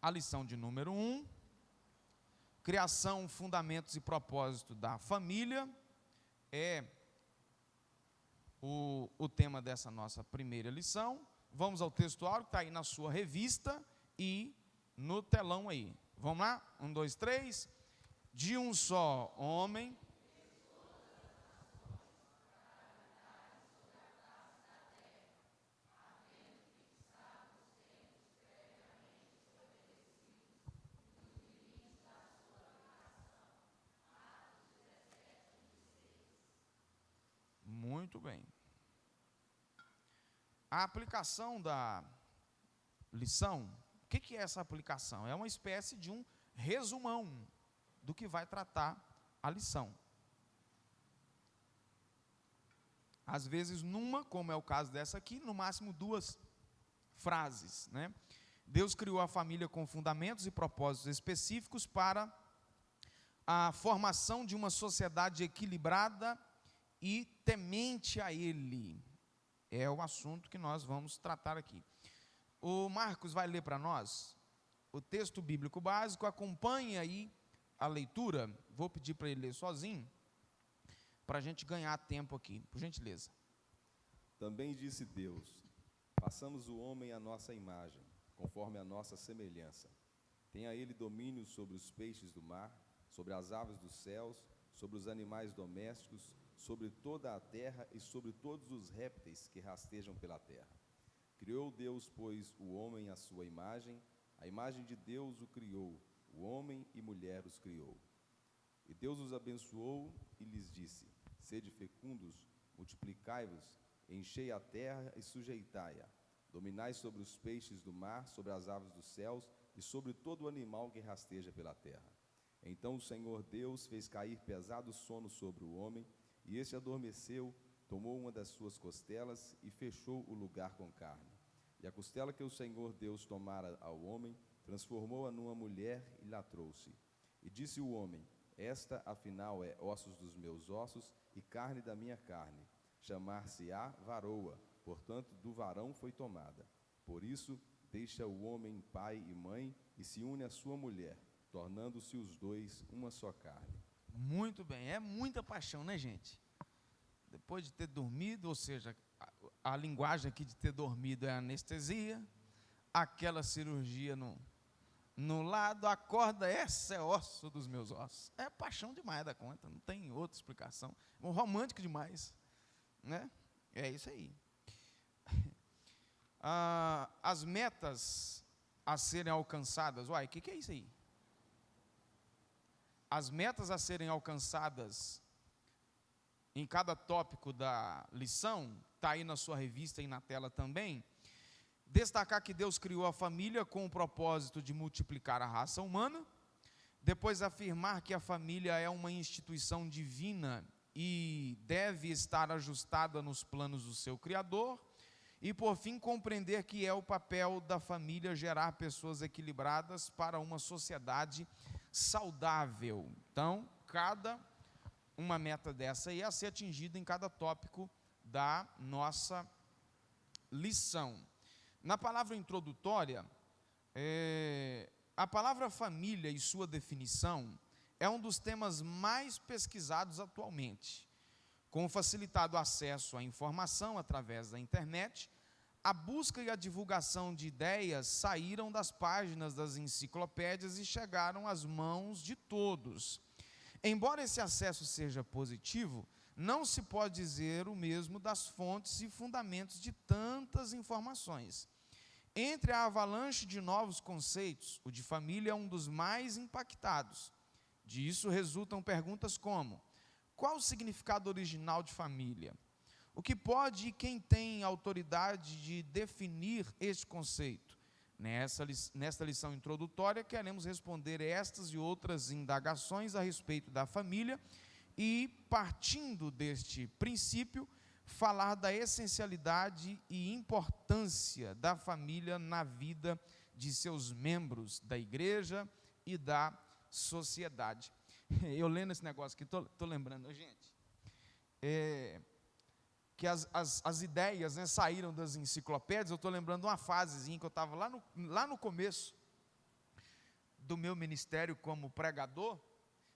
a lição de número 1, criação, fundamentos e propósito da família, é o tema dessa nossa primeira lição. Vamos ao textuário, que está aí na sua revista e no telão aí. Vamos lá? 1, 2, 3. De um só homem. Muito bem. A aplicação da lição, o que é essa aplicação? É uma espécie de um resumão do que vai tratar a lição. Às vezes numa, como é o caso dessa aqui, no máximo 2 frases, né? Deus criou a família com fundamentos e propósitos específicos para a formação de uma sociedade equilibrada e temente a Ele. É o assunto que nós vamos tratar aqui. O Marcos vai ler para nós o texto bíblico básico. Acompanhe aí a leitura. Vou pedir para ele ler sozinho, para a gente ganhar tempo aqui, por gentileza. Também disse Deus: façamos o homem à nossa imagem, conforme a nossa semelhança. Tenha ele domínio sobre os peixes do mar, sobre as aves dos céus, sobre os animais domésticos, sobre toda a terra e sobre todos os répteis que rastejam pela terra. Criou Deus, pois, o homem à sua imagem, a imagem de Deus o criou, o homem e mulher os criou. E Deus os abençoou e lhes disse: sede fecundos, multiplicai-vos, enchei a terra e sujeitai-a. Dominai sobre os peixes do mar, sobre as aves dos céus e sobre todo o animal que rasteja pela terra. Então o Senhor Deus fez cair pesado sono sobre o homem, e este adormeceu, tomou uma das suas costelas e fechou o lugar com carne. E a costela que o Senhor Deus tomara ao homem, transformou-a numa mulher e lhe trouxe. E disse o homem: esta, afinal, é ossos dos meus ossos e carne da minha carne. Chamar-se-á varoa, portanto, do varão foi tomada. Por isso, deixa o homem pai e mãe e se une à sua mulher, tornando-se os dois uma só carne. Muito bem, é muita paixão, né, gente? Depois de ter dormido, ou seja, a linguagem aqui de ter dormido é anestesia, aquela cirurgia no lado, acorda, essa é osso dos meus ossos. É paixão demais da conta, não tem outra explicação. Romântico demais, né? É isso aí. As metas a serem alcançadas, uai, o que é isso aí? As metas a serem alcançadas em cada tópico da lição, está aí na sua revista e na tela também. Destacar que Deus criou a família com o propósito de multiplicar a raça humana. Depois afirmar que a família é uma instituição divina e deve estar ajustada nos planos do seu Criador. E por fim compreender que é o papel da família gerar pessoas equilibradas para uma sociedade saudável. Então, cada uma meta dessa aí a ser atingida em cada tópico da nossa lição. Na palavra introdutória, a palavra família e sua definição é um dos temas mais pesquisados atualmente. Com o facilitado acesso à informação através da internet, a busca e a divulgação de ideias saíram das páginas das enciclopédias e chegaram às mãos de todos. Embora esse acesso seja positivo, não se pode dizer o mesmo das fontes e fundamentos de tantas informações. Entre a avalanche de novos conceitos, o de família é um dos mais impactados. Disso resultam perguntas como: qual o significado original de família? O que pode e quem tem autoridade de definir este conceito? Nesta lição introdutória, queremos responder estas e outras indagações a respeito da família e, partindo deste princípio, falar da essencialidade e importância da família na vida de seus membros, da igreja e da sociedade. Eu lendo esse negócio aqui, estou lembrando, gente, que as ideias, né, saíram das enciclopédias. Eu estou lembrando de uma fasezinha que eu estava lá no começo, do meu ministério como pregador,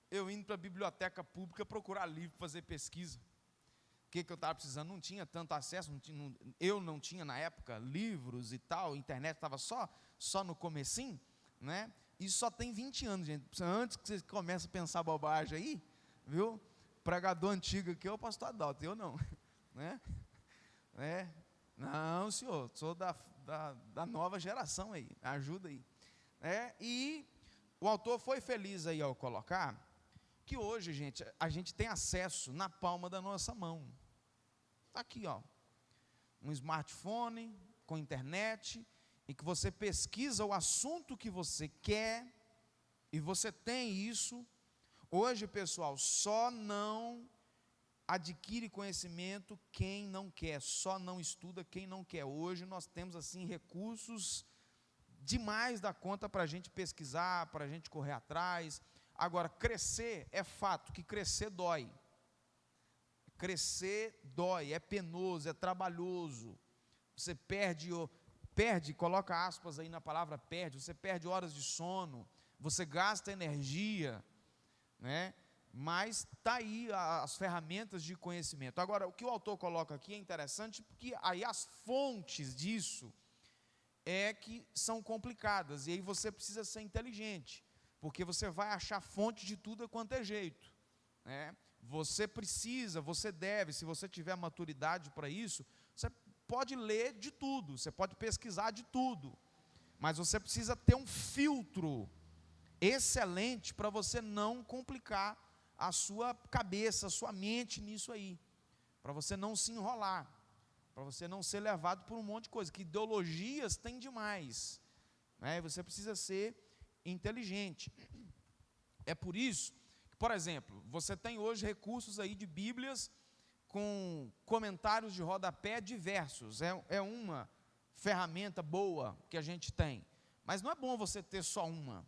eu indo para a biblioteca pública procurar livro, fazer pesquisa. O que eu estava precisando? Não tinha tanto acesso, eu não tinha na época livros e tal, a internet estava só no comecinho, né? Isso só tem 20 anos, gente. Antes que vocês comecem a pensar bobagem aí, viu? Pregador antigo aqui é o pastor Adalto, eu não, né? Não, senhor, sou da nova geração aí, ajuda aí. E o autor foi feliz aí ao colocar que hoje, gente, a gente tem acesso na palma da nossa mão. Está aqui, ó, um smartphone com internet, em que você pesquisa o assunto que você quer, e você tem isso. Hoje, pessoal, só não adquire conhecimento quem não quer, só não estuda quem não quer. Hoje nós temos, assim, recursos demais da conta para a gente pesquisar, para a gente correr atrás. Agora, crescer, é fato que crescer dói. Crescer dói, é penoso, é trabalhoso. Você perde, coloca aspas aí na palavra perde, você perde horas de sono, você gasta energia, né? Mas está aí as ferramentas de conhecimento. Agora, o que o autor coloca aqui é interessante, porque aí as fontes disso é que são complicadas, e aí você precisa ser inteligente, porque você vai achar fonte de tudo quanto é jeito, né? Você precisa, você deve, se você tiver maturidade para isso, você pode ler de tudo, você pode pesquisar de tudo, mas você precisa ter um filtro excelente para você não complicar a sua cabeça, a sua mente nisso aí, para você não se enrolar, para você não ser levado por um monte de coisa, que ideologias tem demais, né? Você precisa ser inteligente. É por isso que, por exemplo, você tem hoje recursos aí de bíblias com comentários de rodapé diversos, é uma ferramenta boa que a gente tem, mas não é bom você ter só uma,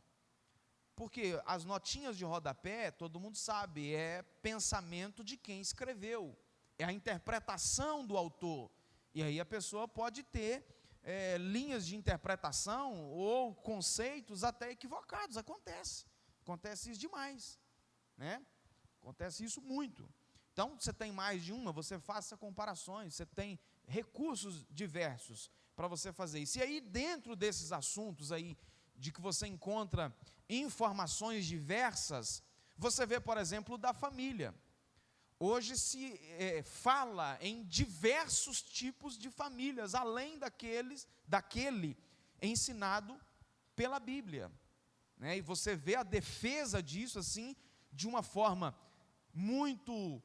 porque as notinhas de rodapé, todo mundo sabe, é pensamento de quem escreveu, é a interpretação do autor, e aí a pessoa pode ter linhas de interpretação ou conceitos até equivocados, acontece isso demais, né? Acontece isso muito. Então, você tem mais de uma, você faça comparações, você tem recursos diversos para você fazer isso. E aí, dentro desses assuntos aí, de que você encontra informações diversas, você vê, por exemplo, da família. Hoje se fala em diversos tipos de famílias, além daquele ensinado pela Bíblia, né? E você vê a defesa disso, assim, de uma forma muito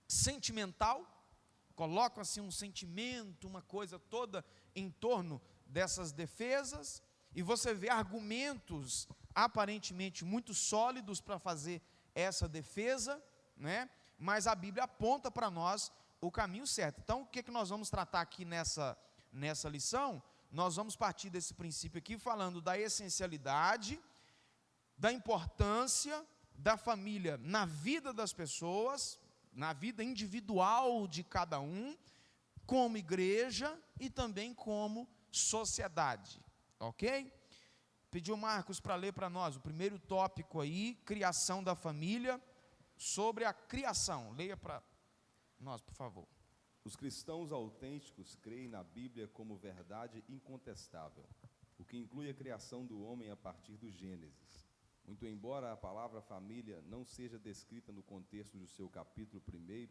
sentimental, colocam assim um sentimento, uma coisa toda em torno dessas defesas, e você vê argumentos aparentemente muito sólidos para fazer essa defesa, né? Mas a Bíblia aponta para nós o caminho certo. Então, o que nós vamos tratar aqui nessa lição? Nós vamos partir desse princípio aqui, falando da essencialidade, da importância da família na vida das pessoas, na vida individual de cada um, como igreja e também como sociedade, ok? Pediu Marcos para ler para nós o primeiro tópico aí, criação da família, sobre a criação. Leia para nós, por favor. Os cristãos autênticos creem na Bíblia como verdade incontestável, o que inclui a criação do homem a partir do Gênesis. Muito embora a palavra família não seja descrita no contexto do seu capítulo 1,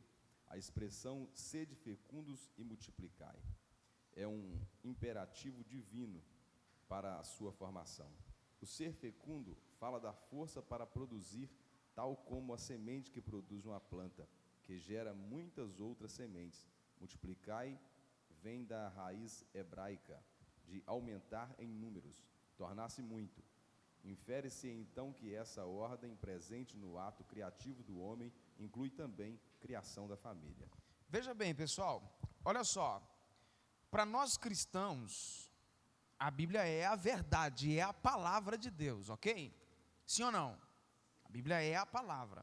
a expressão sede fecundos e multiplicai é um imperativo divino para a sua formação. O ser fecundo fala da força para produzir, tal como a semente que produz uma planta, que gera muitas outras sementes. Multiplicai vem da raiz hebraica, de aumentar em números, tornar-se muito. Infere-se então que essa ordem presente no ato criativo do homem inclui também criação da família. Veja bem, pessoal, olha só, para nós cristãos, a Bíblia é a verdade, é a palavra de Deus, ok? Sim ou não? A Bíblia é a palavra.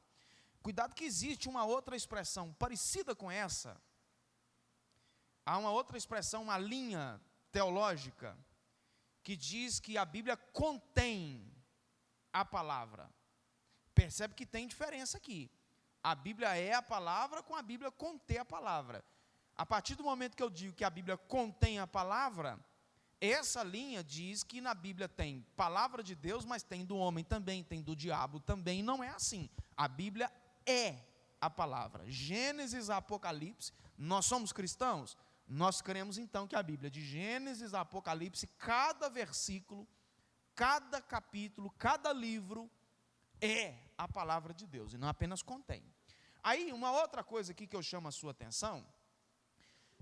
Cuidado que existe uma outra expressão parecida com essa. Há uma outra expressão, uma linha teológica, que diz que a Bíblia contém a palavra. Percebe que tem diferença aqui. A Bíblia é a palavra com a Bíblia contém a palavra. A partir do momento que eu digo que a Bíblia contém a palavra, essa linha diz que na Bíblia tem palavra de Deus, mas tem do homem também, tem do diabo também. Não é assim. A Bíblia é a palavra. Gênesis a Apocalipse, nós somos cristãos? Nós cremos então que a Bíblia, de Gênesis a Apocalipse, cada versículo, cada capítulo, cada livro, é a palavra de Deus, e não apenas contém. Aí, uma outra coisa aqui que eu chamo a sua atenção,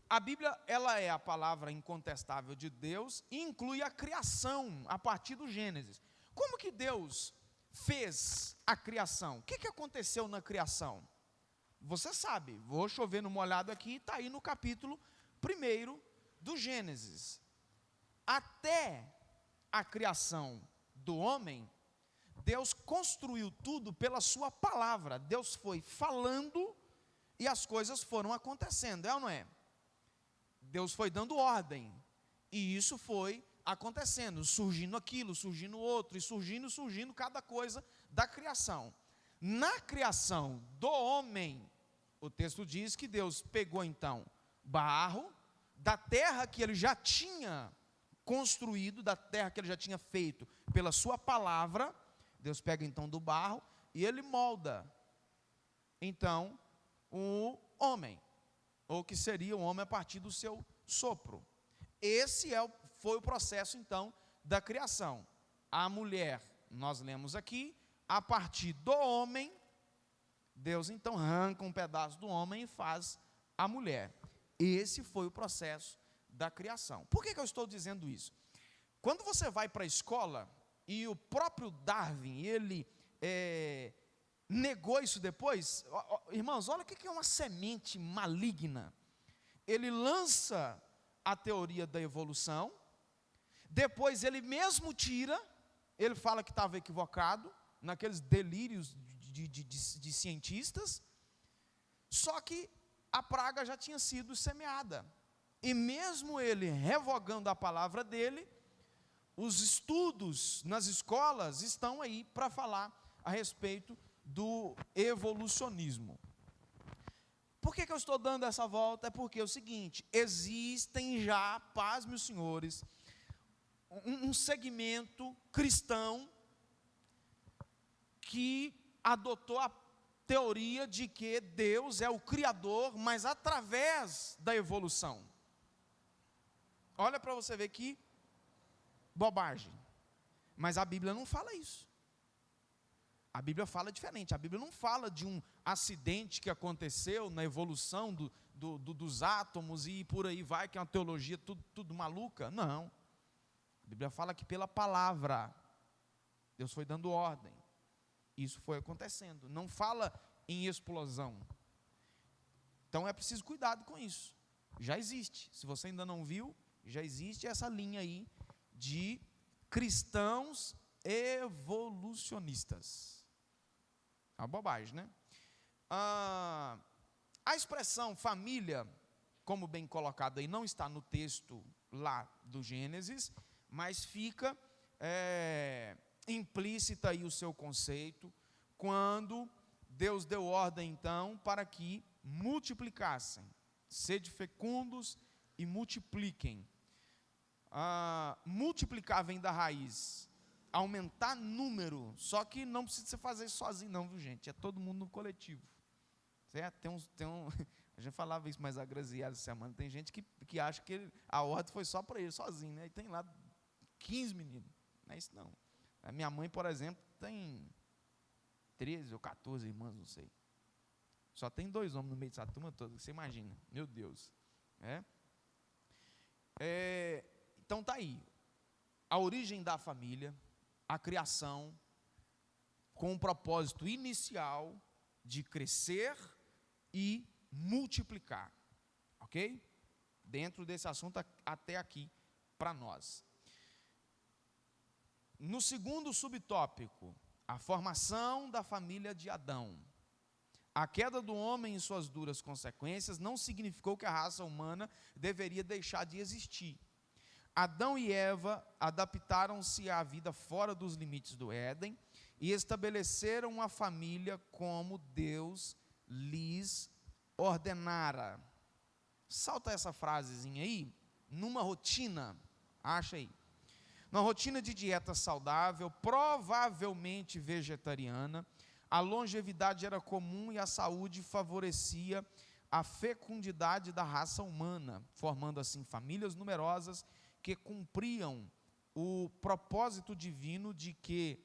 a Bíblia, ela é a palavra incontestável de Deus, e inclui a criação, a partir do Gênesis. Como que Deus fez a criação? O que aconteceu na criação? Você sabe, vou chover no molhado aqui, está aí no capítulo 1 do Gênesis. Até a criação do homem, Deus construiu tudo pela sua palavra. Deus foi falando e as coisas foram acontecendo, é ou não é? Deus foi dando ordem e isso foi acontecendo, surgindo aquilo, surgindo outro, e surgindo cada coisa da criação. Na criação do homem, o texto diz que Deus pegou então barro da terra que ele já tinha construído, da terra que ele já tinha feito pela sua palavra. Deus pega então do barro e ele molda então o homem, ou que seria o homem a partir do seu sopro. Esse foi o processo então da criação. A mulher, nós lemos aqui, a partir do homem, Deus então arranca um pedaço do homem e faz a mulher. Esse foi o processo da criação. Por que eu estou dizendo isso? Quando você vai para a escola, e o próprio Darwin, ele negou isso depois, irmãos, olha o que é uma semente maligna. Ele lança a teoria da evolução, depois ele mesmo tira, ele fala que estava equivocado, naqueles delírios de cientistas, só que a praga já tinha sido semeada, e mesmo ele revogando a palavra dele, os estudos nas escolas estão aí para falar a respeito do evolucionismo. Por que eu estou dando essa volta? É porque é o seguinte, existem já, pasme os senhores, um segmento cristão que adotou a teoria de que Deus é o Criador, mas através da evolução. Olha para você ver que bobagem. Mas a Bíblia não fala isso. A Bíblia fala diferente. A Bíblia não fala de um acidente que aconteceu na evolução dos átomos e por aí vai, que é uma teologia tudo maluca. Não. A Bíblia fala que pela palavra, Deus foi dando ordem. Isso foi acontecendo. Não fala em explosão. Então é preciso cuidado com isso. Já existe. Se você ainda não viu, já existe essa linha aí de cristãos evolucionistas. É uma bobagem, né? A expressão família, como bem colocado aí, não está no texto lá do Gênesis, mas fica implícita aí o seu conceito, quando Deus deu ordem então para que multiplicassem, sede fecundos e multipliquem. Multiplicar vem da raiz, aumentar número, só que não precisa você fazer isso sozinho não, viu gente? É todo mundo no coletivo, certo? A gente falava isso mais agraciado essa semana, tem gente que acha que a ordem foi só para ele, sozinho, né? E tem lá 15 meninos, não é isso não. A minha mãe, por exemplo, tem 13 ou 14 irmãs, não sei. Só tem 2 homens no meio dessa turma toda, você imagina, meu Deus. Então está aí, a origem da família, a criação, com um propósito inicial de crescer e multiplicar, ok? Dentro desse assunto até aqui para nós. No segundo subtópico, a formação da família de Adão. A queda do homem e suas duras consequências não significou que a raça humana deveria deixar de existir. Adão e Eva adaptaram-se à vida fora dos limites do Éden e estabeleceram uma família como Deus lhes ordenara. Salta essa frasezinha aí, numa rotina, acha aí. Numa rotina de dieta saudável, provavelmente vegetariana, a longevidade era comum e a saúde favorecia a fecundidade da raça humana, formando assim famílias numerosas que cumpriam o propósito divino de que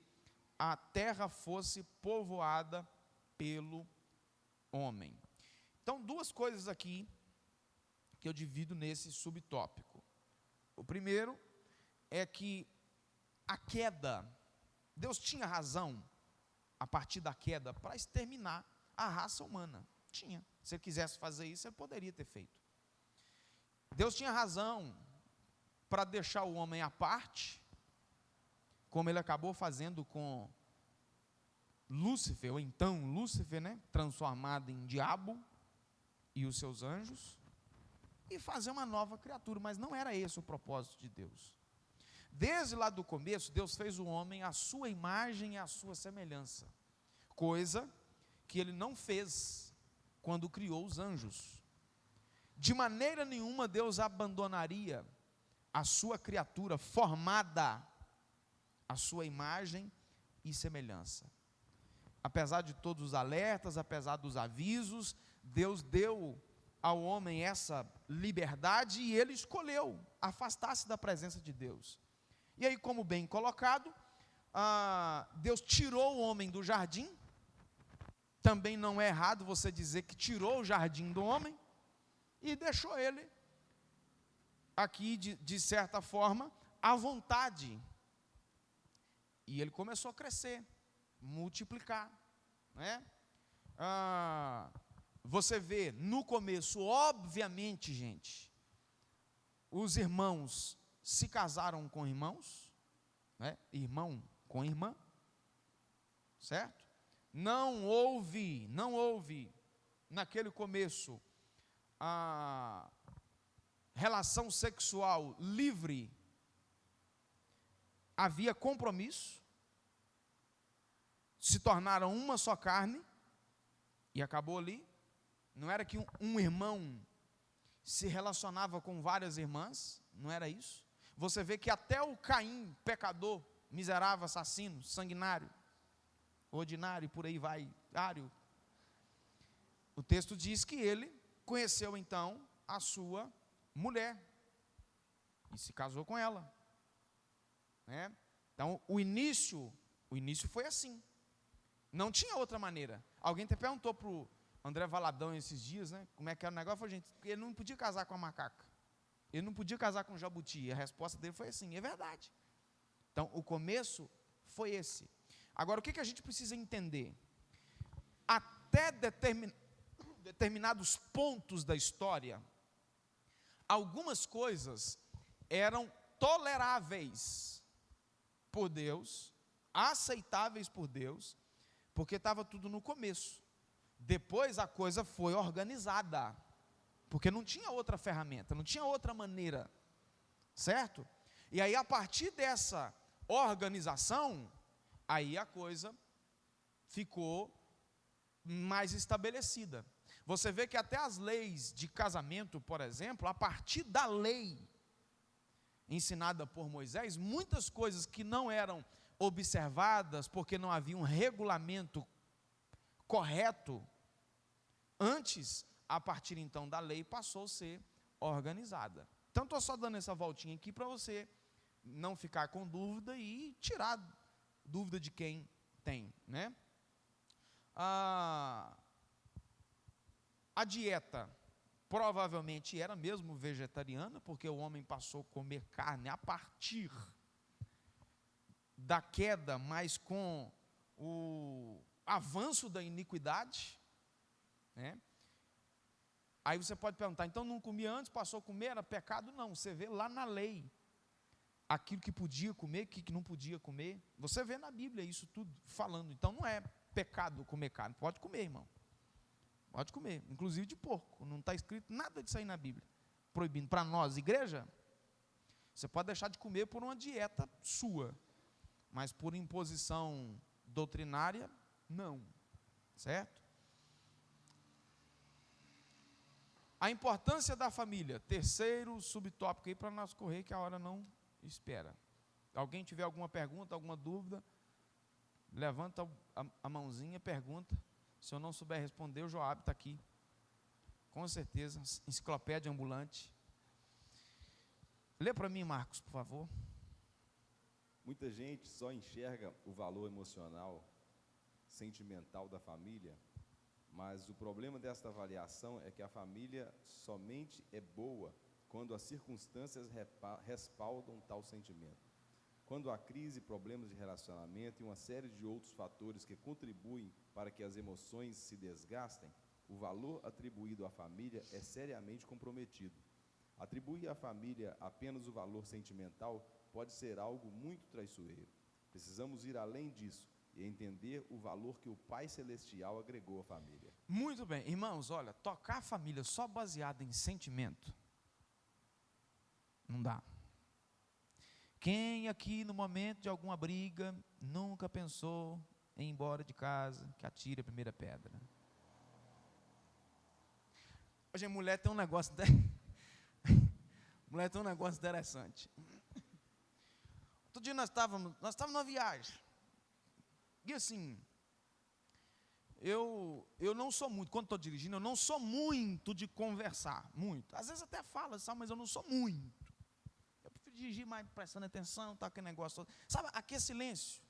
a terra fosse povoada pelo homem. Então, duas coisas aqui que eu divido nesse subtópico. O primeiro é que a queda, Deus tinha razão, a partir da queda, para exterminar a raça humana. Tinha. Se ele quisesse fazer isso, ele poderia ter feito. Deus tinha razão para deixar o homem à parte, como ele acabou fazendo com Lúcifer, ou então Lúcifer, né, transformado em diabo e os seus anjos, e fazer uma nova criatura, mas não era esse o propósito de Deus. Desde lá do começo, Deus fez o homem à sua imagem e à sua semelhança, coisa que ele não fez quando criou os anjos. De maneira nenhuma Deus abandonaria a sua criatura formada à sua imagem e semelhança. Apesar de todos os alertas, apesar dos avisos, Deus deu ao homem essa liberdade e ele escolheu afastar-se da presença de Deus. E aí, como bem colocado, Deus tirou o homem do jardim. Também não é errado você dizer que tirou o jardim do homem e deixou ele aqui, de certa forma, à vontade. E ele começou a crescer, multiplicar, né? Você vê, no começo, obviamente, gente, os irmãos se casaram com irmãos, né? Irmão com irmã, certo? Não houve, naquele começo, a relação sexual livre, havia compromisso, se tornaram uma só carne, e acabou ali. Não era que um irmão se relacionava com várias irmãs, não era isso. Você vê que até o Caim, pecador, miserável, assassino, sanguinário, ordinário, por aí vai, ário. O texto diz que ele conheceu então a sua mulher e se casou com ela, né? Então o início foi assim, não tinha outra maneira. Alguém até perguntou para o André Valadão esses dias, né, como é que era o negócio. Falei, gente, ele não podia casar com a macaca, ele não podia casar com o jabuti. E a resposta dele foi assim, é verdade. Então o começo foi esse. Agora, o que a gente precisa entender? Até determinados pontos da história, algumas coisas eram toleráveis por Deus, aceitáveis por Deus, porque estava tudo no começo. Depois a coisa foi organizada, porque não tinha outra ferramenta, não tinha outra maneira, certo? E aí, a partir dessa organização, aí a coisa ficou mais estabelecida. Você vê que até as leis de casamento, por exemplo, a partir da lei ensinada por Moisés, muitas coisas que não eram observadas, porque não havia um regulamento correto, antes, a partir então da lei, passou a ser organizada. Então, estou só dando essa voltinha aqui para você não ficar com dúvida e tirar dúvida de quem tem, né? A dieta provavelmente era mesmo vegetariana, porque o homem passou a comer carne a partir da queda, mas com o avanço da iniquidade, né? Aí você pode perguntar, então não comia antes, passou a comer, era pecado? Não, você vê lá na lei aquilo que podia comer, o que não podia comer. Você vê na Bíblia isso tudo falando. Então não é pecado comer carne, pode comer, irmão, pode comer, inclusive de porco. Não está escrito nada disso aí na Bíblia proibindo. Para nós, igreja, Você pode deixar de comer por uma dieta sua, mas por imposição doutrinária, não. Certo? A importância da família, terceiro subtópico aí para nós correr, que a hora não espera. Alguém tiver alguma pergunta, alguma dúvida, levanta a mãozinha, pergunta. Se eu não souber responder, o Joab está aqui. Com certeza, enciclopédia ambulante. Lê para mim, Marcos, por favor. Muita gente só enxerga o valor emocional, sentimental da família, mas o problema desta avaliação é que a família somente é boa quando as circunstâncias respaldam tal sentimento. Quando há crise, problemas de relacionamento e uma série de outros fatores que contribuem para que as emoções se desgastem, o valor atribuído à família é seriamente comprometido. Atribuir à família apenas o valor sentimental pode ser algo muito traiçoeiro. Precisamos ir além disso e entender o valor que o Pai Celestial agregou à família. Muito bem, irmãos, olha, tocar a família só baseada em sentimento, não dá. Quem aqui no momento de alguma briga nunca pensou em ir embora de casa, que atire a primeira pedra? Hoje a mulher tem um negócio mulher tem um negócio interessante. Outro dia nós estávamos numa viagem. E assim, eu não sou muito, quando estou dirigindo, eu não sou muito de conversar, muito. Às vezes até falo, mas eu não sou muito. Eu prefiro dirigir mais prestando atenção, tá aquele negócio todo. Sabe, aqui é silêncio.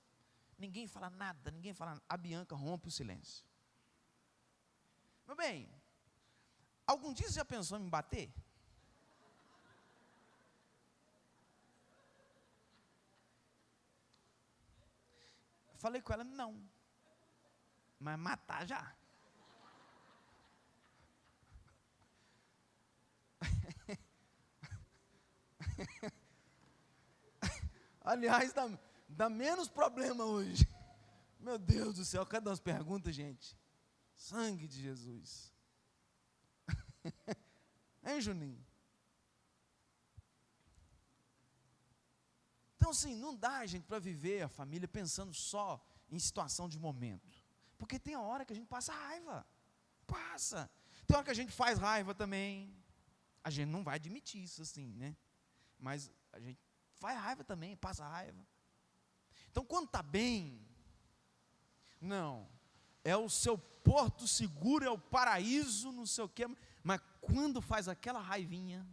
Ninguém fala nada, ninguém fala nada. A Bianca rompe o silêncio. Meu bem, algum dia você já pensou em me bater? Falei com ela, não. Mas matar já. Aliás, dá menos problema hoje. Meu Deus do céu, cadê as perguntas, gente? Sangue de Jesus. Hein, Juninho? Então, assim, não dá, gente, para viver a família pensando só em situação de momento. Porque tem a hora que a gente passa raiva. Passa. Tem hora que a gente faz raiva também. A gente não vai admitir isso assim, né? Mas a gente faz raiva também, passa raiva. Então, quando está bem, não, é o seu porto seguro, é o paraíso, não sei o quê. Mas quando faz aquela raivinha,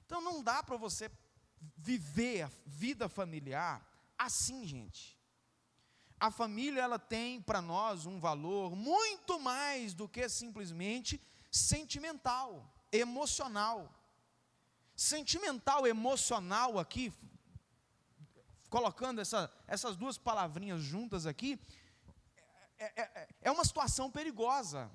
então não dá para você viver a vida familiar assim, gente. A família, ela tem para nós um valor muito mais do que simplesmente sentimental, emocional. Sentimental, emocional aqui, colocando essas duas palavrinhas juntas aqui, é uma situação perigosa.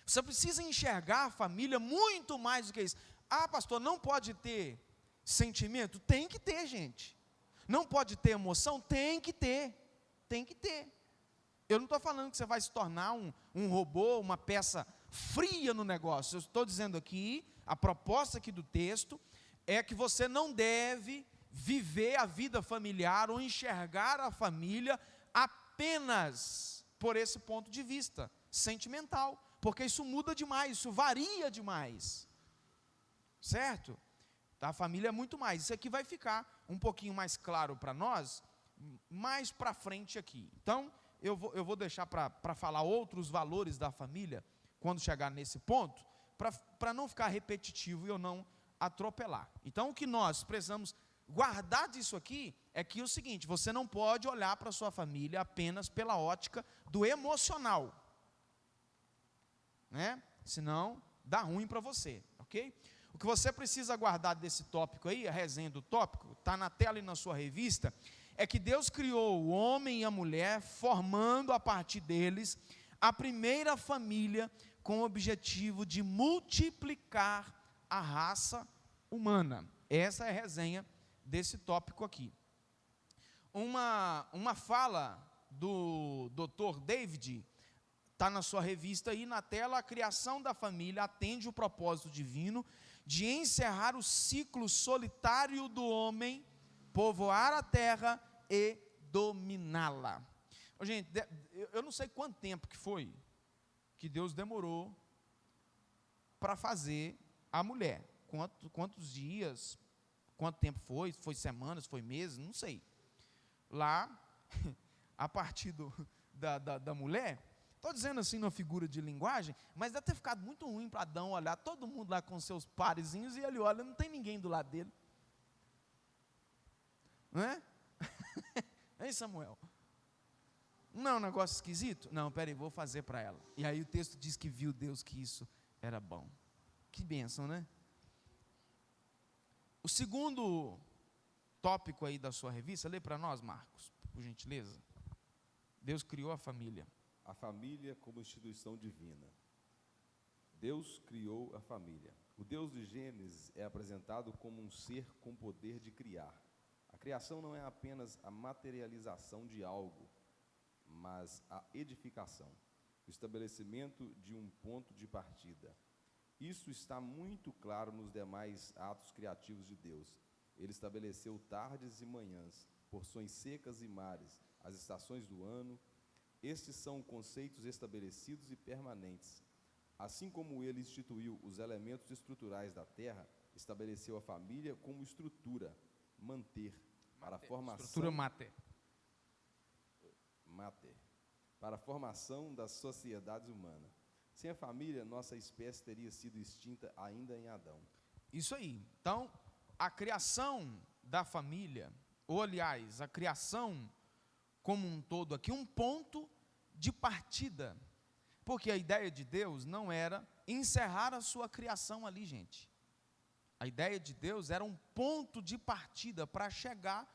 Você precisa enxergar a família muito mais do que isso. Ah, pastor, não pode ter sentimento? Tem que ter, gente. Não pode ter emoção? Tem que ter. Tem que ter. Eu não estou falando que você vai se tornar um robô, uma peça fria no negócio. Eu estou dizendo aqui, a proposta aqui do texto é que você não deve viver a vida familiar ou enxergar a família apenas por esse ponto de vista sentimental, porque isso muda demais, isso varia demais. Certo? A família é muito mais. Isso aqui vai ficar um pouquinho mais claro para nós, mais para frente aqui. Então, eu vou deixar para falar outros valores da família, quando chegar nesse ponto, para não ficar repetitivo e eu não atropelar. Então, o que nós precisamos guardar disso aqui, é que é o seguinte, você não pode olhar para a sua família apenas pela ótica do emocional. Né? Senão, dá ruim para você, ok? O que você precisa guardar desse tópico aí, a resenha do tópico, está na tela e na sua revista, é que Deus criou o homem e a mulher, formando a partir deles a primeira família com o objetivo de multiplicar a raça humana. Essa é a resenha desse tópico aqui. Uma fala do Dr. David, está na sua revista aí na tela, a criação da família atende o propósito divino de encerrar o ciclo solitário do homem, povoar a terra e dominá-la. Gente, eu não sei quanto tempo que foi que Deus demorou para fazer a mulher. Quantos dias, quanto tempo foi semanas, foi meses, não sei. Lá, a partir da mulher, estou dizendo assim numa figura de linguagem, mas deve ter ficado muito ruim para Adão olhar todo mundo lá com seus parezinhos, e ele olha, não tem ninguém do lado dele. Não é? Hein, Samuel? Não é um negócio esquisito? Não, peraí, vou fazer para ela. E aí o texto diz que viu Deus que isso era bom. Que bênção, né? O segundo tópico aí da sua revista, lê para nós, Marcos, por gentileza. Deus criou a família. A família como instituição divina. Deus criou a família. O Deus de Gênesis é apresentado como um ser com poder de criar. A criação não é apenas a materialização de algo, mas a edificação, o estabelecimento de um ponto de partida. Isso está muito claro nos demais atos criativos de Deus. Ele estabeleceu tardes e manhãs, porções secas e mares, as estações do ano. Estes são conceitos estabelecidos e permanentes. Assim como ele instituiu os elementos estruturais da terra, estabeleceu a família como estrutura, para a formação... Estrutura mater. Para a formação das sociedades humanas. Sem a família, nossa espécie teria sido extinta ainda em Adão. Isso aí. Então, a criação da família, ou aliás, a criação como um todo aqui, um ponto de partida. Porque a ideia de Deus não era encerrar a sua criação ali, gente. A ideia de Deus era um ponto de partida para chegar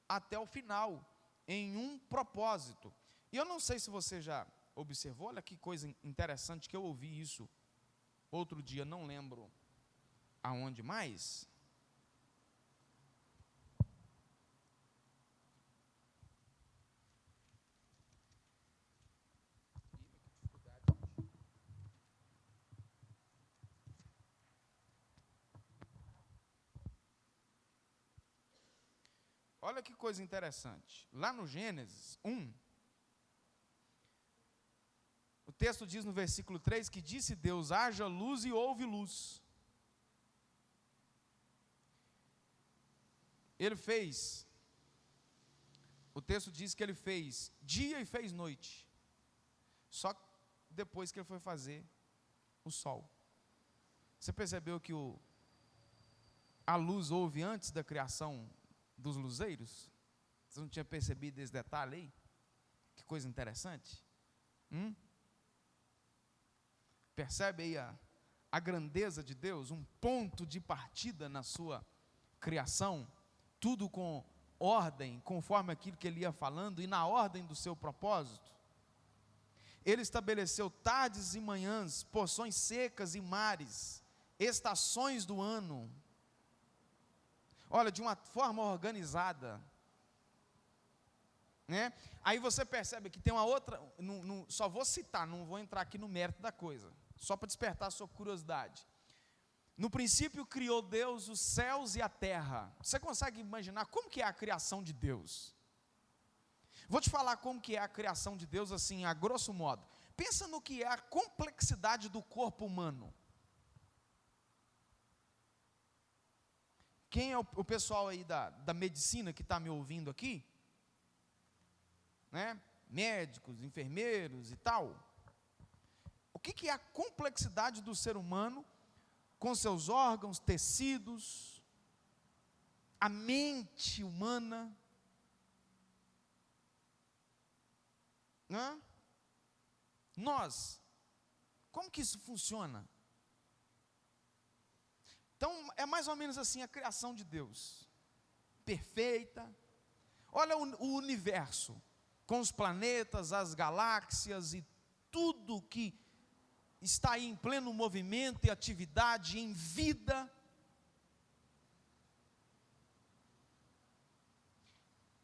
até o final, em um propósito. E eu não sei se você já observou, olha que coisa interessante, que eu ouvi isso outro dia, não lembro aonde mais. Olha que coisa interessante. Lá no Gênesis 1, o texto diz no versículo 3 que disse Deus, haja luz e houve luz. Ele fez, o texto diz que ele fez dia e fez noite. Só depois que ele foi fazer o sol. Você percebeu que a luz houve antes da criação dos luzeiros? Você não tinha percebido esse detalhe aí? Que coisa interessante. Percebe aí a grandeza de Deus? Um ponto de partida na sua criação, tudo com ordem, conforme aquilo que ele ia falando, e na ordem do seu propósito. Ele estabeleceu tardes e manhãs, porções secas e mares, estações do ano. Olha, de uma forma organizada, né? Aí você percebe que tem uma outra, só vou citar, não vou entrar aqui no mérito da coisa, só para despertar a sua curiosidade. No princípio criou Deus os céus e a terra. Você consegue imaginar como que é a criação de Deus? Vou te falar como que é a criação de Deus, assim, a grosso modo. Pensa no que é a complexidade do corpo humano. Quem é o pessoal aí da medicina que está me ouvindo aqui? Né? Médicos, enfermeiros e tal. O que é a complexidade do ser humano com seus órgãos, tecidos, a mente humana? Né? Nós, como que isso funciona? Então, é mais ou menos assim a criação de Deus, perfeita. Olha o universo, com os planetas, as galáxias e tudo que está aí em pleno movimento e atividade, em vida.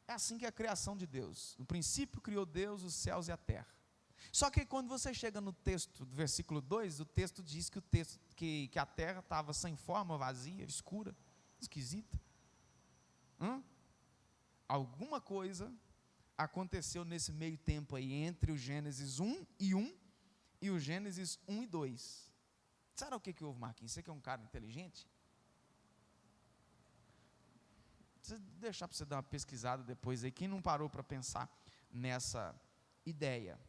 É assim que é a criação de Deus. No princípio criou Deus os céus e a terra. Só que quando você chega no texto do versículo 2, o texto diz que a terra estava sem forma, vazia, escura, esquisita. Alguma coisa aconteceu nesse meio tempo aí, entre o Gênesis 1 e o Gênesis 1 e 2. Sabe o que houve, Marquinhos? Você que é um cara inteligente? Vou deixar para você dar uma pesquisada depois aí, quem não parou para pensar nessa ideia.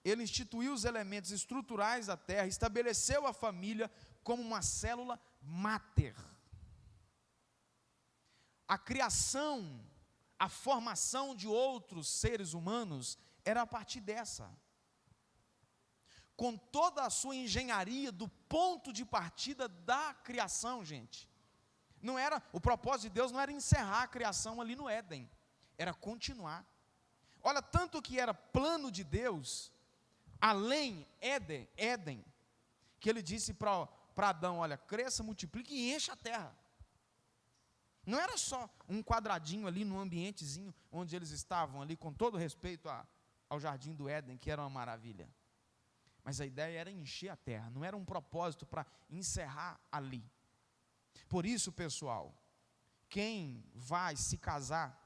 Ele instituiu os elementos estruturais da terra, estabeleceu a família como uma célula máter. A criação, a formação de outros seres humanos era a partir dessa. Com toda a sua engenharia do ponto de partida da criação, gente. Não era, o propósito de Deus não era encerrar a criação ali no Éden, era continuar. Olha, tanto que era plano de Deus, além Éden, que ele disse para Adão, olha, cresça, multiplique e encha a terra. Não era só um quadradinho ali no ambientezinho onde eles estavam ali, com todo respeito ao jardim do Éden, que era uma maravilha. Mas a ideia era encher a terra, não era um propósito para encerrar ali. Por isso, pessoal, quem vai se casar,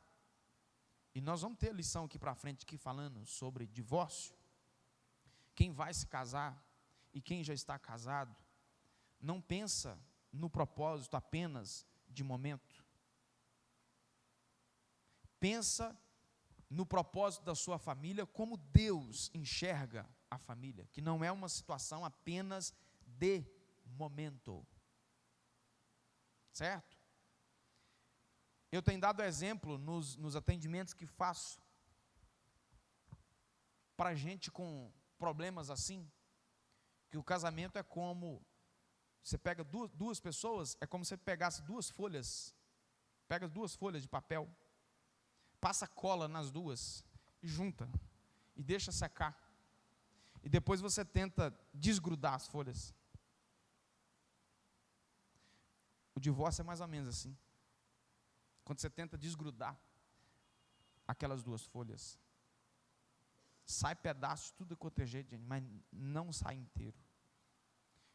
e nós vamos ter lição aqui para frente, aqui falando sobre divórcio, quem vai se casar e quem já está casado, não pensa no propósito apenas de momento. Pensa no propósito da sua família, como Deus enxerga a família, que não é uma situação apenas de momento. Certo? Eu tenho dado exemplo nos atendimentos que faço para gente com problemas assim, que o casamento é como, você pega duas pessoas, é como se você pegasse pega duas folhas de papel, passa cola nas duas, e junta, e deixa secar, e depois você tenta desgrudar as folhas. O divórcio é mais ou menos assim, quando você tenta desgrudar aquelas duas folhas, sai pedaço de tudo quanto é jeito, gente, mas não sai inteiro.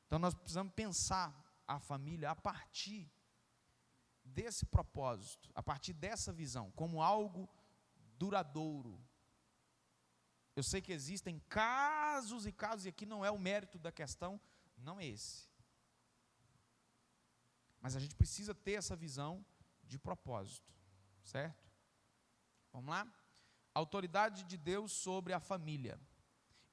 Então nós precisamos pensar a família a partir desse propósito, a partir dessa visão, como algo duradouro. Eu sei que existem casos e casos, e aqui não é o mérito da questão, não é esse. Mas a gente precisa ter essa visão de propósito, certo? Vamos lá? Autoridade de Deus sobre a família.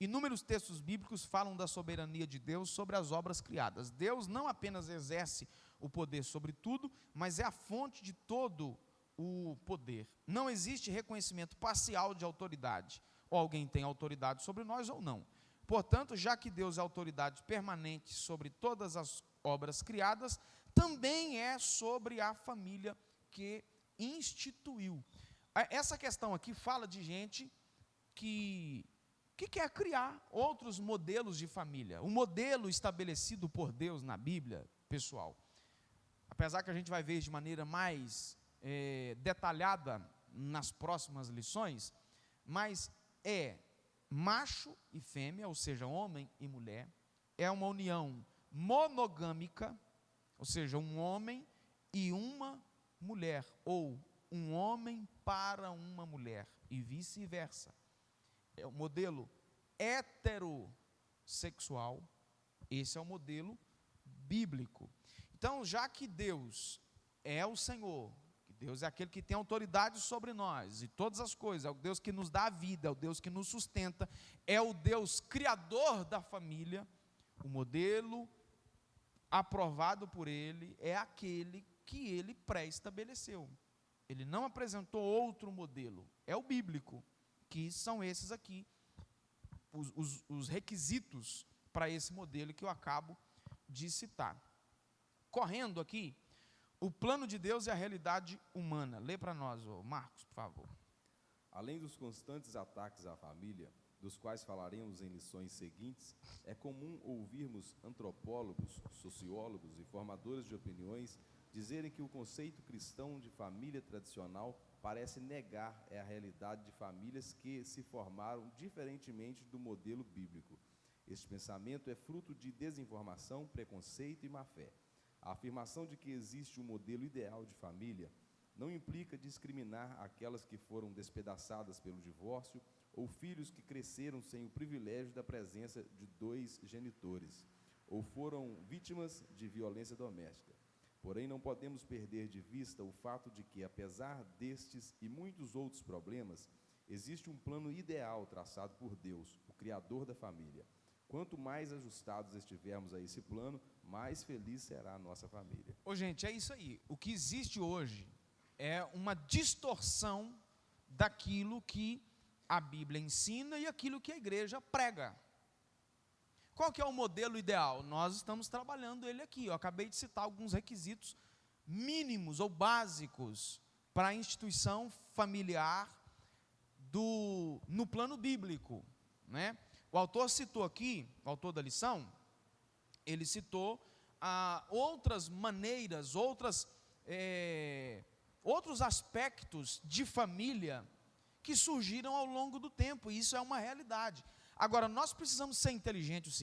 Inúmeros textos bíblicos falam da soberania de Deus sobre as obras criadas. Deus não apenas exerce o poder sobre tudo, mas é a fonte de todo o poder. Não existe reconhecimento parcial de autoridade. Ou alguém tem autoridade sobre nós ou não. Portanto, já que Deus é autoridade permanente sobre todas as obras criadas, também é sobre a família que instituiu. Essa questão aqui fala de gente que quer criar outros modelos de família. O modelo estabelecido por Deus na Bíblia, pessoal, apesar que a gente vai ver de maneira mais detalhada nas próximas lições, mas é macho e fêmea, ou seja, homem e mulher, é uma união monogâmica, ou seja, um homem e uma mulher, ou um homem para uma mulher, e vice-versa. É o modelo heterossexual, esse é o modelo bíblico. Então, já que Deus é o Senhor, que Deus é aquele que tem autoridade sobre nós, e todas as coisas, é o Deus que nos dá a vida, é o Deus que nos sustenta, é o Deus criador da família, o modelo aprovado por Ele é aquele que Ele pré-estabeleceu. Ele não apresentou outro modelo, é o bíblico, que são esses aqui, os requisitos para esse modelo que eu acabo de citar. Correndo aqui, o plano de Deus e a realidade humana. Lê para nós, Marcos, por favor. Além dos constantes ataques à família, dos quais falaremos em lições seguintes, é comum ouvirmos antropólogos, sociólogos e formadores de opiniões dizerem que o conceito cristão de família tradicional parece negar a realidade de famílias que se formaram diferentemente do modelo bíblico. Este pensamento é fruto de desinformação, preconceito e má-fé. A afirmação de que existe um modelo ideal de família não implica discriminar aquelas que foram despedaçadas pelo divórcio ou filhos que cresceram sem o privilégio da presença de dois genitores, ou foram vítimas de violência doméstica. Porém, não podemos perder de vista o fato de que, apesar destes e muitos outros problemas, existe um plano ideal traçado por Deus, o Criador da família. Quanto mais ajustados estivermos a esse plano, mais feliz será a nossa família. Ô, gente, é isso aí. O que existe hoje é uma distorção daquilo que a Bíblia ensina e aquilo que a igreja prega. Qual que é o modelo ideal? Nós estamos trabalhando ele aqui. Eu acabei de citar alguns requisitos mínimos ou básicos para a instituição familiar no plano bíblico, né? O autor citou aqui, o autor da lição, ele citou outras maneiras, outros aspectos de família que surgiram ao longo do tempo, e isso é uma realidade. Agora, nós precisamos ser inteligentes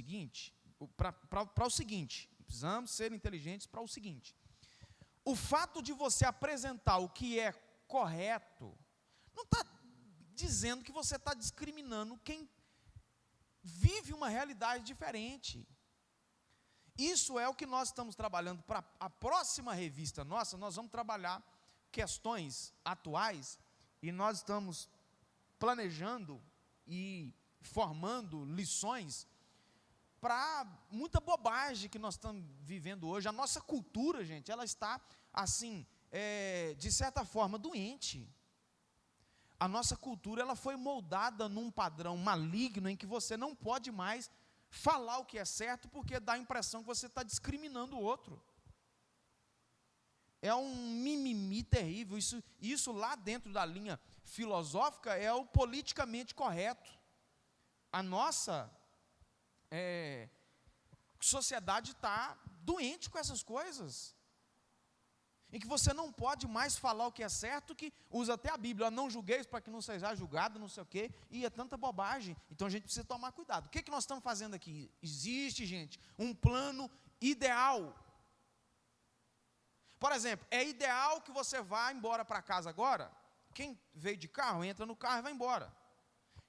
para o seguinte, precisamos ser inteligentes para o seguinte: o fato de você apresentar o que é correto, não está dizendo que você está discriminando quem vive uma realidade diferente. Isso é o que nós estamos trabalhando para a próxima revista nossa. Nós vamos trabalhar questões atuais e nós estamos planejando e formando lições para muita bobagem que nós estamos vivendo hoje. A nossa cultura, gente, ela está assim, de certa forma, doente. A nossa cultura, ela foi moldada num padrão maligno em que você não pode mais falar o que é certo, porque dá a impressão que você está discriminando o outro. É um mimimi terrível. Isso lá dentro da linha filosófica é o politicamente correto. A nossa sociedade está doente com essas coisas, em que você não pode mais falar o que é certo, que usa até a Bíblia: não julgueis para que não seja julgado, não sei o quê, e é tanta bobagem. Então a gente precisa tomar cuidado. O que nós estamos fazendo aqui? Existe, gente, um plano ideal. Por exemplo, é ideal que você vá embora para casa agora. Quem veio de carro, entra no carro e vai embora.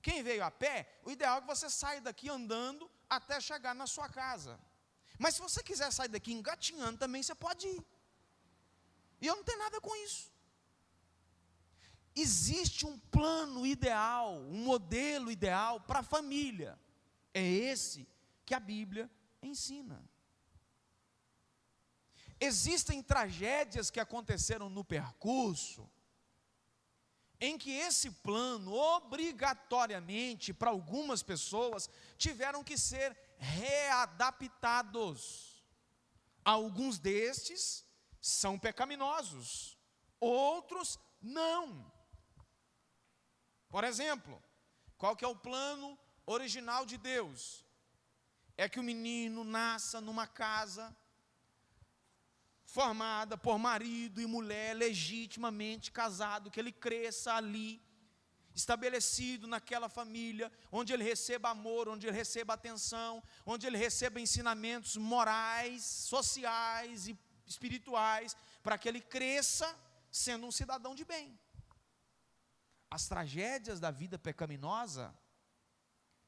Quem veio a pé, o ideal é que você saia daqui andando até chegar na sua casa. Mas se você quiser sair daqui engatinhando também, você pode ir. E eu não tenho nada com isso. Existe um plano ideal, um modelo ideal para a família. É esse que a Bíblia ensina. Existem tragédias que aconteceram no percurso, em que esse plano, obrigatoriamente, para algumas pessoas, tiveram que ser readaptados. Alguns destes são pecaminosos, outros não. Por exemplo, qual que é o plano original de Deus? É que o menino nasça numa casa formada por marido e mulher legitimamente casado, que ele cresça ali, estabelecido naquela família, onde ele receba amor, onde ele receba atenção, onde ele receba ensinamentos morais, sociais e espirituais, para que ele cresça sendo um cidadão de bem. As tragédias da vida pecaminosa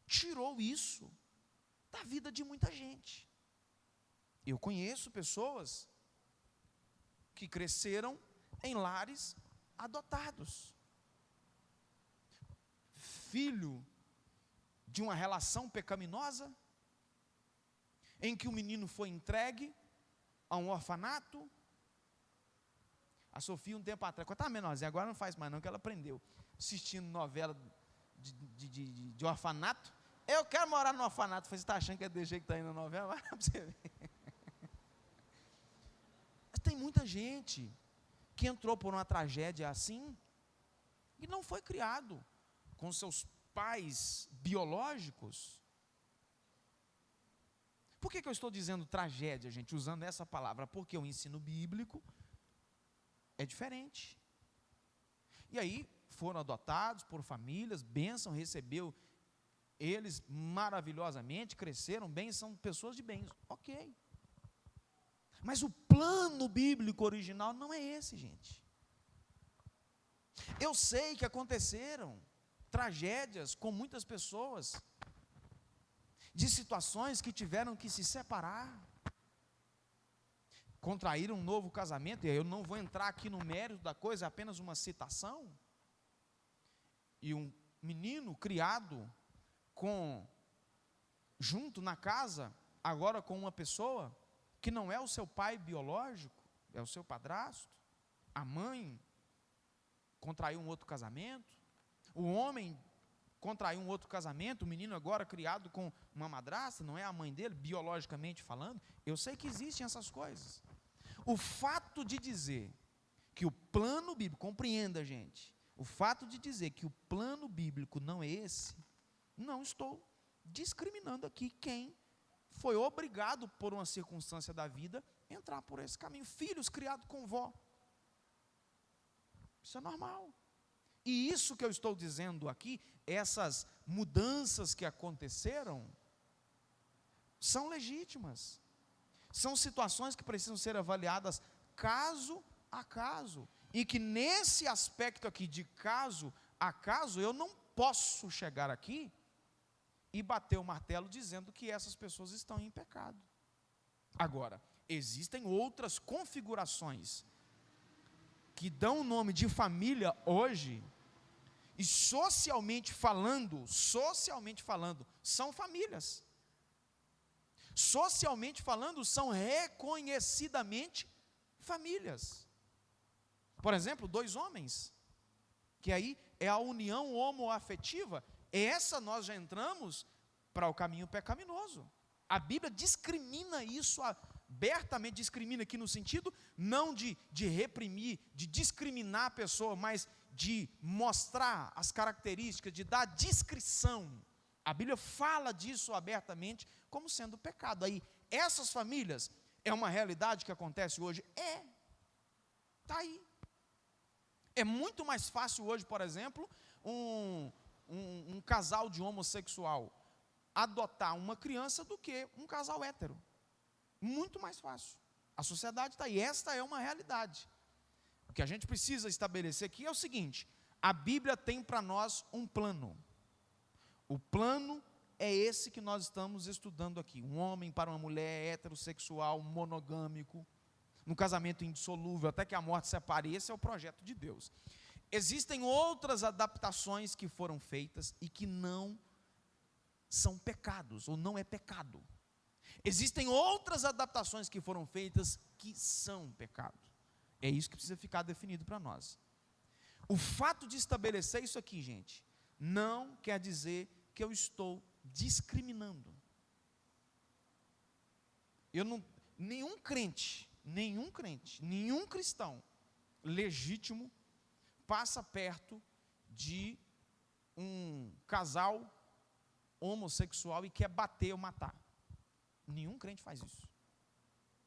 tirou isso da vida de muita gente. Eu conheço pessoas que cresceram em lares adotados, filho de uma relação pecaminosa, em que o menino foi entregue a um orfanato. A Sofia, um tempo atrás, quando estava menorzinha, agora não faz mais não, que ela aprendeu, assistindo novela de orfanato. Eu quero morar no orfanato. Você está achando que é desse jeito que está indo na novela? Vai para você ver. Mas tem muita gente que entrou por uma tragédia assim e não foi criado com seus pais biológicos. Por que eu estou dizendo tragédia, gente, usando essa palavra? Porque o ensino bíblico É diferente. E aí foram adotados por famílias, bênção, recebeu eles maravilhosamente, cresceram bem, são pessoas de bens. Ok. Mas o plano bíblico original não é esse, gente. Eu sei que aconteceram tragédias com muitas pessoas, de situações que tiveram que se separar, contraíram um novo casamento, e eu não vou entrar aqui no mérito da coisa, é apenas uma citação. E um menino criado junto na casa, agora com uma pessoa que não é o seu pai biológico, é o seu padrasto, a mãe contraiu um outro casamento, o homem contraiu um outro casamento, o menino agora criado com uma madrasta, não é a mãe dele, biologicamente falando. Eu sei que existem essas coisas. O fato de dizer que o plano bíblico, compreenda, gente, o fato de dizer que o plano bíblico não é esse, não estou discriminando aqui quem foi obrigado por uma circunstância da vida a entrar por esse caminho. Filhos criados com vó, isso é normal. E isso que eu estou dizendo aqui, essas mudanças que aconteceram, são legítimas. São situações que precisam ser avaliadas caso a caso. E que nesse aspecto aqui de caso a caso, eu não posso chegar aqui e bater o martelo dizendo que essas pessoas estão em pecado. Agora, existem outras configurações que dão o nome de família hoje, e socialmente falando, são famílias. Socialmente falando, são reconhecidamente famílias. Por exemplo, 2 homens, que aí é a união homoafetiva, essa nós já entramos para o caminho pecaminoso. A Bíblia discrimina isso abertamente, discrimina aqui no sentido não de reprimir, de discriminar a pessoa, mas de mostrar as características, de dar descrição. A Bíblia fala disso abertamente como sendo pecado. Aí, essas famílias, é uma realidade que acontece hoje? Está aí. É muito mais fácil hoje, por exemplo, um casal de homossexual adotar uma criança do que um casal hétero. Muito mais fácil. A sociedade está aí, esta é uma realidade. O que a gente precisa estabelecer aqui é o seguinte: a Bíblia tem para nós um plano. O plano é esse que nós estamos estudando aqui. Um homem para uma mulher, heterossexual, monogâmico, no casamento indissolúvel, até que a morte separe. Esse é o projeto de Deus. Existem outras adaptações que foram feitas e que não são pecados, ou não é pecado. Existem outras adaptações que foram feitas que são pecado. É isso que precisa ficar definido para nós. O fato de estabelecer isso aqui, gente, não quer dizer que eu estou discriminando. Nenhum crente, nenhum cristão legítimo passa perto de um casal homossexual e quer bater ou matar. Nenhum crente faz isso.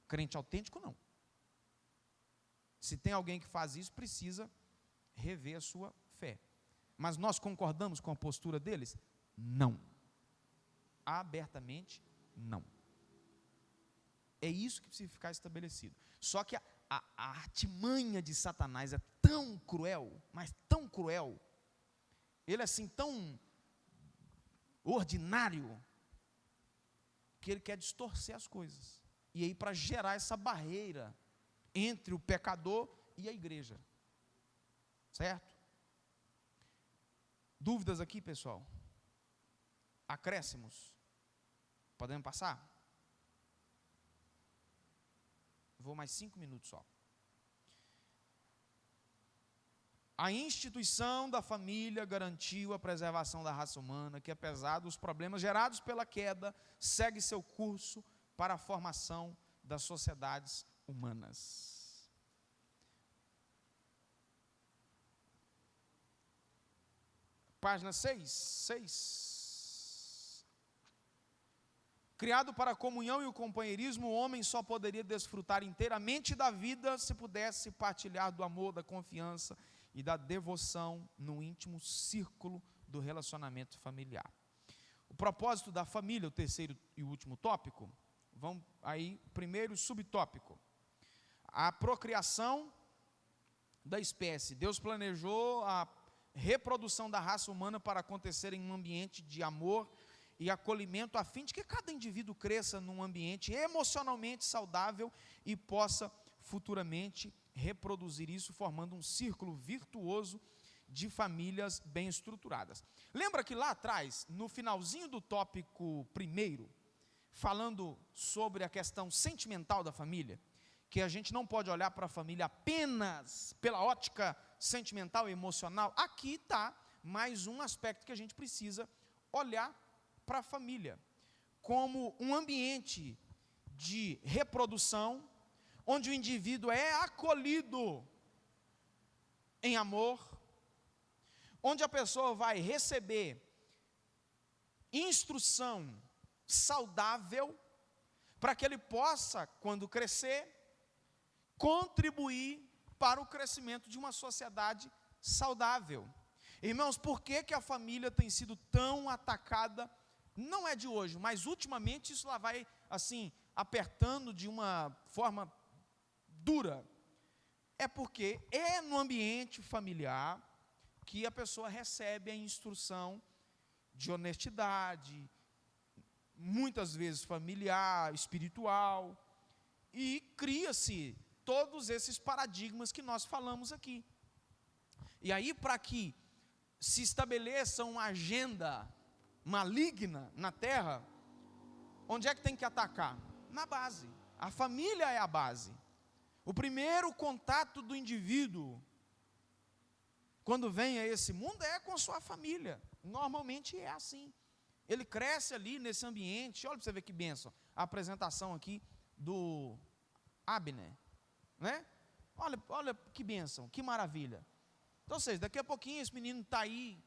Crente autêntico, não. Se tem alguém que faz isso, precisa rever a sua fé. Mas nós concordamos com a postura deles? Não. Abertamente, não. É isso que precisa ficar estabelecido. Só que a artimanha de Satanás é tão cruel, mas tão cruel, ele é assim tão ordinário, que ele quer distorcer as coisas. E aí, para gerar essa barreira entre o pecador e a igreja. Certo? Dúvidas aqui, pessoal? Acréscimos? Podemos passar? Vou mais 5 minutos só. A instituição da família garantiu a preservação da raça humana, que apesar dos problemas gerados pela queda, segue seu curso para a formação das sociedades humanas. Página 6. Criado para a comunhão e o companheirismo, o homem só poderia desfrutar inteiramente da vida se pudesse partilhar do amor, da confiança e da devoção no íntimo círculo do relacionamento familiar. O propósito da família, o terceiro e último tópico, vamos aí, primeiro subtópico, a procriação da espécie. Deus planejou a reprodução da raça humana para acontecer em um ambiente de amor e acolhimento, a fim de que cada indivíduo cresça num ambiente emocionalmente saudável e possa futuramente reproduzir isso, formando um círculo virtuoso de famílias bem estruturadas. Lembra que lá atrás, no finalzinho do tópico primeiro, falando sobre a questão sentimental da família, que a gente não pode olhar para a família apenas pela ótica sentimental e emocional, aqui está mais um aspecto que a gente precisa olhar para a família, como um ambiente de reprodução, onde o indivíduo é acolhido em amor, onde a pessoa vai receber instrução saudável, para que ele possa, quando crescer, contribuir para o crescimento de uma sociedade saudável. Irmãos, por que a família tem sido tão atacada? Não é de hoje, mas ultimamente isso lá vai, assim, apertando de uma forma dura. É porque é no ambiente familiar que a pessoa recebe a instrução de honestidade, muitas vezes familiar, espiritual, e cria-se todos esses paradigmas que nós falamos aqui. E aí, para que se estabeleça uma agenda maligna na terra, onde é que tem que atacar? Na base. A família é a base. O primeiro contato do indivíduo, quando vem a esse mundo, é com sua família. Normalmente é assim. Ele cresce ali nesse ambiente. Olha para você ver que bênção. A apresentação aqui do Abner, né? Olha que bênção, que maravilha. Então, ou seja, daqui a pouquinho esse menino está aí,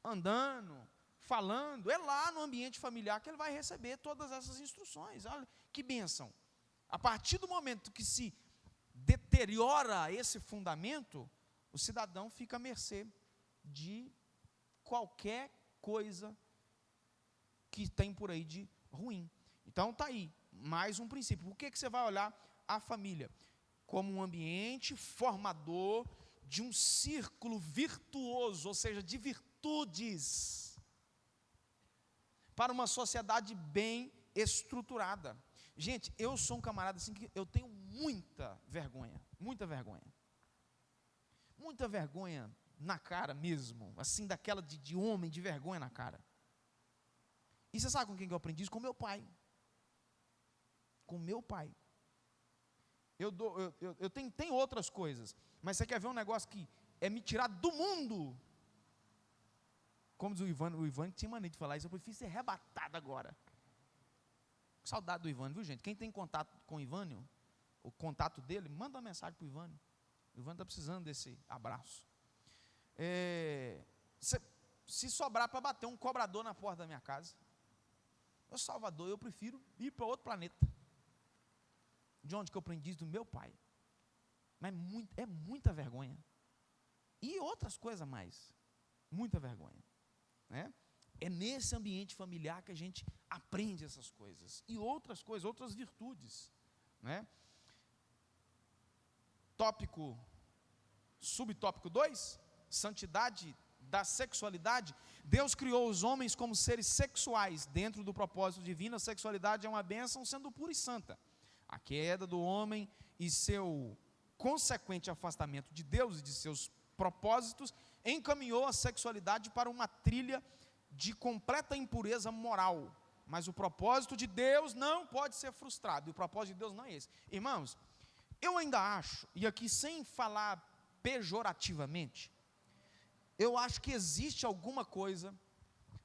andando, falando, é lá no ambiente familiar que ele vai receber todas essas instruções. Olha que bênção. A partir do momento que se deteriora esse fundamento, o cidadão fica à mercê de qualquer coisa que tem por aí de ruim. Então está aí, mais um princípio. Por que você vai olhar a família? Como um ambiente formador de um círculo virtuoso, ou seja, de virtudes, para uma sociedade bem estruturada. Gente, eu sou um camarada assim que eu tenho muita vergonha na cara mesmo, assim, daquela de homem, de vergonha na cara. E você sabe com quem que eu aprendi isso? Com meu pai. Com meu pai. Eu tenho outras coisas, mas você quer ver um negócio que é me tirar do mundo? Como diz o Ivan tinha mania de falar isso, eu prefiro ser arrebatado agora. Saudade do Ivan, viu, gente? Quem tem contato com o Ivânio, o contato dele, manda uma mensagem para o Ivânio. O Ivânio está precisando desse abraço. Se sobrar para bater um cobrador na porta da minha casa, eu, Salvador, eu prefiro ir para outro planeta. De onde que eu aprendi isso? Do meu pai. Mas é muita vergonha. E outras coisas mais. Muita vergonha. Né? É nesse ambiente familiar que a gente aprende essas coisas. E outras coisas, outras virtudes. Né? Subtópico 2, santidade da sexualidade. Deus criou os homens como seres sexuais. Dentro do propósito divino, a sexualidade é uma bênção, sendo pura e santa. A queda do homem e seu consequente afastamento de Deus e de seus propósitos encaminhou a sexualidade para uma trilha de completa impureza moral. Mas o propósito de Deus não pode ser frustrado. E o propósito de Deus não é esse. Irmãos, eu ainda acho, e aqui sem falar pejorativamente, eu acho que existe alguma coisa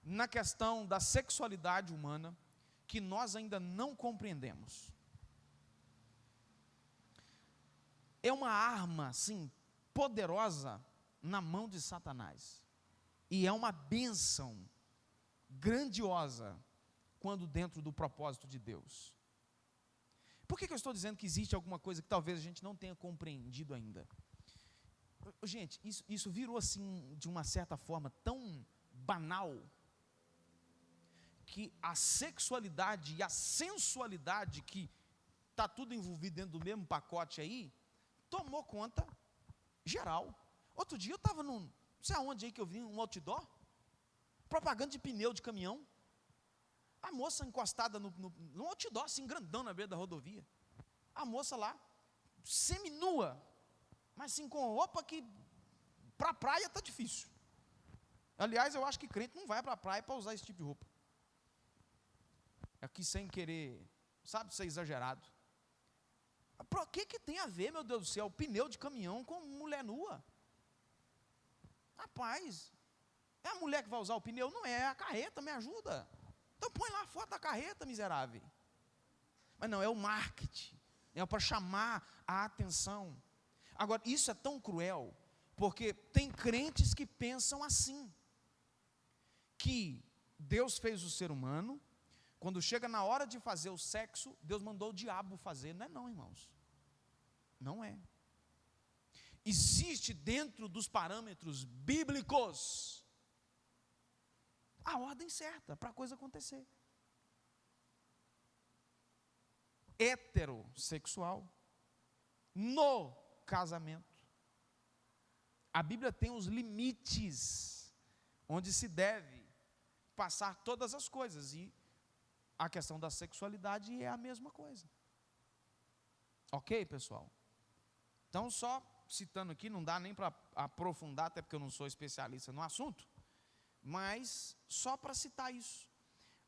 na questão da sexualidade humana que nós ainda não compreendemos. É uma arma, sim, poderosa na mão de Satanás. E é uma bênção grandiosa quando dentro do propósito de Deus. Por que eu estou dizendo que existe alguma coisa que talvez a gente não tenha compreendido ainda? Gente, isso virou assim, de uma certa forma, tão banal, que a sexualidade e a sensualidade, que está tudo envolvido dentro do mesmo pacote aí, tomou conta geral. Outro dia eu estava não sei aonde aí que eu vi um outdoor, propaganda de pneu de caminhão, a moça encostada no outdoor, assim, grandão na beira da rodovia, a moça lá, seminua, mas assim, com roupa que, para a praia está difícil. Aliás, eu acho que crente não vai para a praia para usar esse tipo de roupa. Aqui sem querer, sabe, ser exagerado. Por que tem a ver, meu Deus do céu, pneu de caminhão com mulher nua? Rapaz, é a mulher que vai usar o pneu? Não é, a carreta, me ajuda. Então põe lá a foto da carreta, miserável. Mas não, é o marketing, é para chamar a atenção. Agora, isso é tão cruel, porque tem crentes que pensam assim, que Deus fez o ser humano, quando chega na hora de fazer o sexo, Deus mandou o diabo fazer. Não é não, irmãos. Não é. Existe dentro dos parâmetros bíblicos a ordem certa para a coisa acontecer. Heterossexual, no casamento. A Bíblia tem os limites onde se deve passar todas as coisas, e a questão da sexualidade é a mesma coisa. Ok, pessoal? Então, só citando aqui, não dá nem para aprofundar, até porque eu não sou especialista no assunto, mas só para citar isso.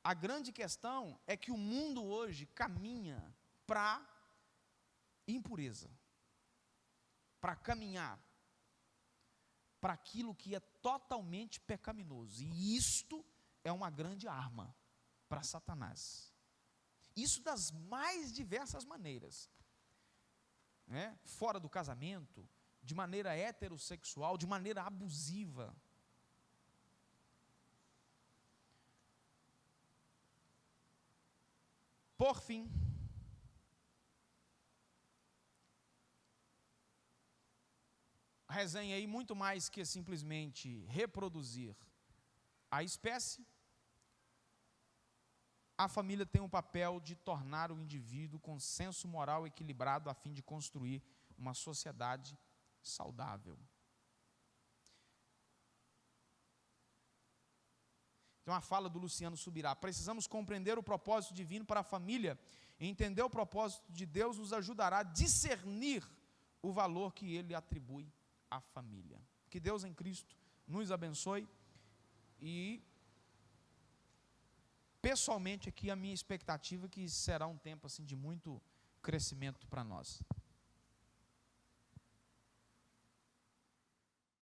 A grande questão é que o mundo hoje caminha para impureza, para caminhar para aquilo que é totalmente pecaminoso, e isto é uma grande arma para Satanás. Isso das mais diversas maneiras, né? Fora do casamento, de maneira heterossexual, de maneira abusiva. Por fim, a resenha aí, muito mais que simplesmente reproduzir a espécie, a família tem um papel de tornar o indivíduo com senso moral equilibrado a fim de construir uma sociedade saudável. Tem uma fala do Luciano Subirá: precisamos compreender o propósito divino para a família, e entender o propósito de Deus nos ajudará a discernir o valor que Ele atribui à família. Que Deus em Cristo nos abençoe, e pessoalmente aqui a minha expectativa é que será um tempo assim de muito crescimento para nós.